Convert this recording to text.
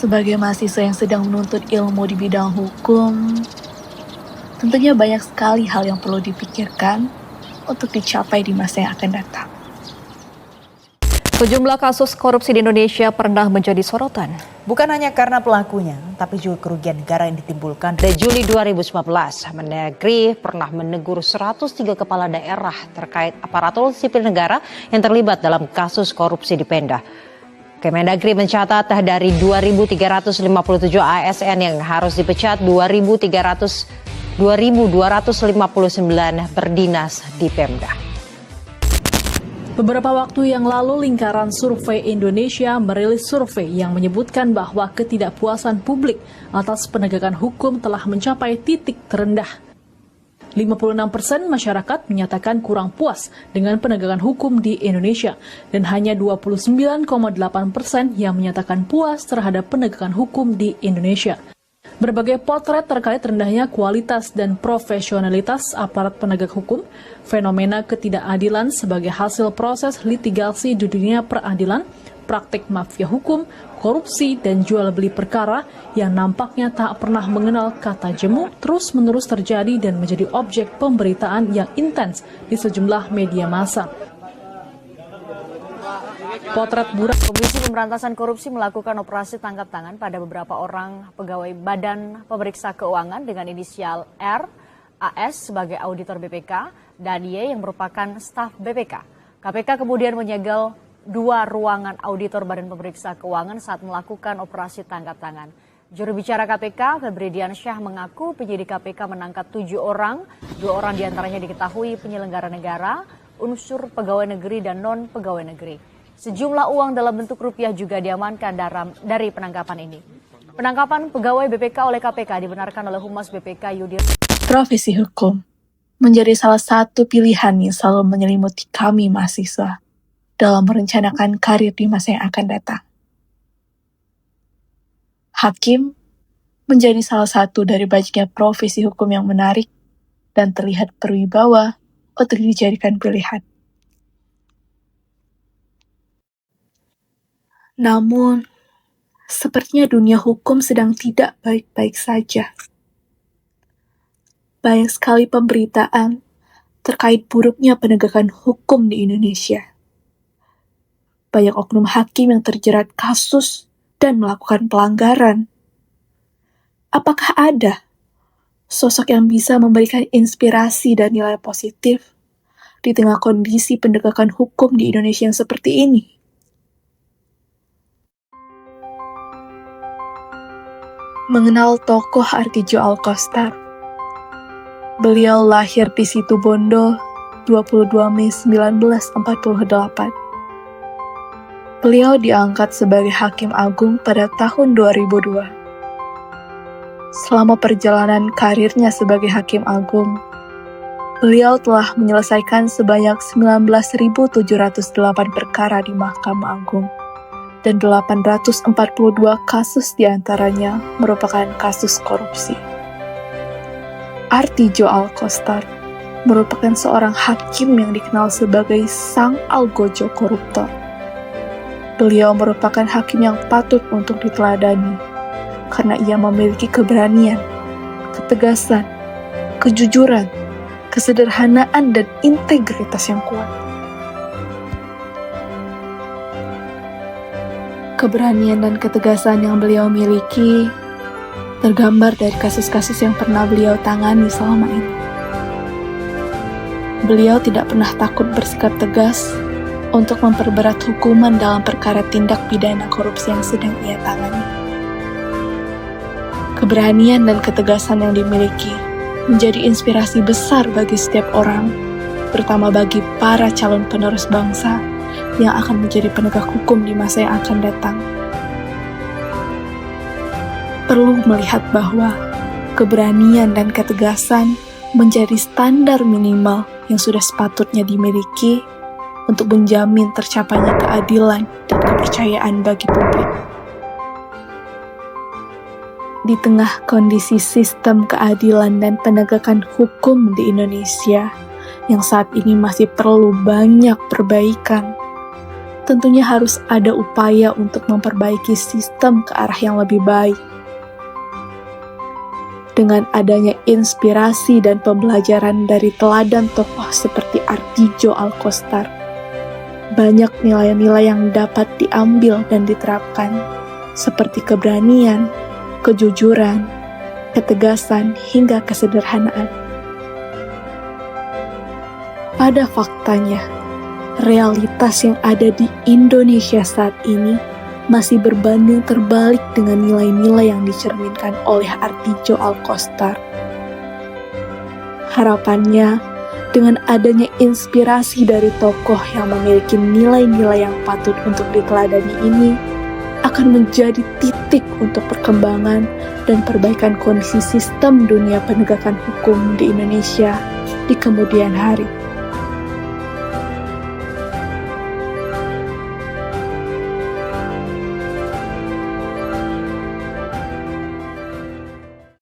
Sebagai mahasiswa yang sedang menuntut ilmu di bidang hukum, tentunya banyak sekali hal yang perlu dipikirkan untuk dicapai di masa yang akan datang. Sejumlah kasus korupsi di Indonesia pernah menjadi sorotan. Bukan hanya karena pelakunya, tapi juga kerugian negara yang ditimbulkan. Pada Juli 2019, Mendagri pernah menegur 103 kepala daerah terkait aparatur sipil negara yang terlibat dalam kasus korupsi di Pemda. Kemendagri mencatat dari 2.357 ASN yang harus dipecat, 2.259 berdinas di Pemda. Beberapa waktu yang lalu, Lingkaran Survei Indonesia merilis survei yang menyebutkan bahwa ketidakpuasan publik atas penegakan hukum telah mencapai titik terendah. 56% masyarakat menyatakan kurang puas dengan penegakan hukum di Indonesia, dan hanya 29,8% yang menyatakan puas terhadap penegakan hukum di Indonesia. Berbagai potret terkait rendahnya kualitas dan profesionalitas aparat penegak hukum, fenomena ketidakadilan sebagai hasil proses litigasi di dunia peradilan, praktik mafia hukum, korupsi, dan jual beli perkara yang nampaknya tak pernah mengenal kata jemu terus-menerus terjadi dan menjadi objek pemberitaan yang intens di sejumlah media massa. Potret buram. Komisi Pemberantasan Korupsi melakukan operasi tangkap tangan pada beberapa orang pegawai Badan Pemeriksa Keuangan dengan inisial R, AS sebagai auditor BPK, dan Y yang merupakan staf BPK. KPK kemudian menyegel 2 ruangan auditor Badan Pemeriksa Keuangan saat melakukan operasi tangkap tangan. Juru bicara KPK, Febridian Syah, mengaku penyidik KPK menangkap 7 orang, 2 orang diantaranya diketahui penyelenggara negara, unsur pegawai negeri dan non-pegawai negeri. Sejumlah uang dalam bentuk rupiah juga diamankan dari penangkapan ini. Penangkapan pegawai BPK oleh KPK dibenarkan oleh Humas BPK Yudi. Profesi hukum menjadi salah satu pilihan yang selalu menyelimuti kami mahasiswa dalam merencanakan karir di masa yang akan datang. Hakim menjadi salah satu dari banyaknya profesi hukum yang menarik dan terlihat berwibawa untuk dijadikan pilihan. Namun, sepertinya dunia hukum sedang tidak baik-baik saja. Banyak sekali pemberitaan terkait buruknya penegakan hukum di Indonesia. Banyak oknum hakim yang terjerat kasus dan melakukan pelanggaran. Apakah ada sosok yang bisa memberikan inspirasi dan nilai positif di tengah kondisi penegakan hukum di Indonesia yang seperti ini? Mengenal tokoh Artijo Alkostar. Beliau lahir di Situbondo 22 Mei 1948. Beliau diangkat sebagai Hakim Agung pada tahun 2002. Selama perjalanan karirnya sebagai Hakim Agung, beliau telah menyelesaikan sebanyak 19.708 perkara di Mahkamah Agung, dan 842 kasus diantaranya merupakan kasus korupsi. Artijo Alkostar merupakan seorang hakim yang dikenal sebagai sang algojo koruptor. Beliau merupakan hakim yang patut untuk diteladani karena ia memiliki keberanian, ketegasan, kejujuran, kesederhanaan, dan integritas yang kuat. Keberanian dan ketegasan yang beliau miliki tergambar dari kasus-kasus yang pernah beliau tangani selama ini. Beliau tidak pernah takut bersikap tegas untuk memperberat hukuman dalam perkara tindak pidana korupsi yang sedang ia tangani. Keberanian dan ketegasan yang dimiliki menjadi inspirasi besar bagi setiap orang, terutama bagi para calon penerus bangsa yang akan menjadi penegak hukum di masa yang akan datang. Perlu melihat bahwa keberanian dan ketegasan menjadi standar minimal yang sudah sepatutnya dimiliki untuk menjamin tercapainya keadilan dan kepercayaan bagi publik. Di tengah kondisi sistem keadilan dan penegakan hukum di Indonesia yang saat ini masih perlu banyak perbaikan, tentunya harus ada upaya untuk memperbaiki sistem ke arah yang lebih baik. Dengan adanya inspirasi dan pembelajaran dari teladan tokoh seperti Ardhidjo Alkostar, banyak nilai-nilai yang dapat diambil dan diterapkan, seperti keberanian, kejujuran, ketegasan, hingga kesederhanaan. Pada faktanya, realitas yang ada di Indonesia saat ini masih berbanding terbalik dengan nilai-nilai yang dicerminkan oleh Ardhidjo Alkostar. Harapannya, dengan adanya inspirasi dari tokoh yang memiliki nilai-nilai yang patut untuk diteladani ini, akan menjadi titik untuk perkembangan dan perbaikan kondisi sistem dunia penegakan hukum di Indonesia di kemudian hari.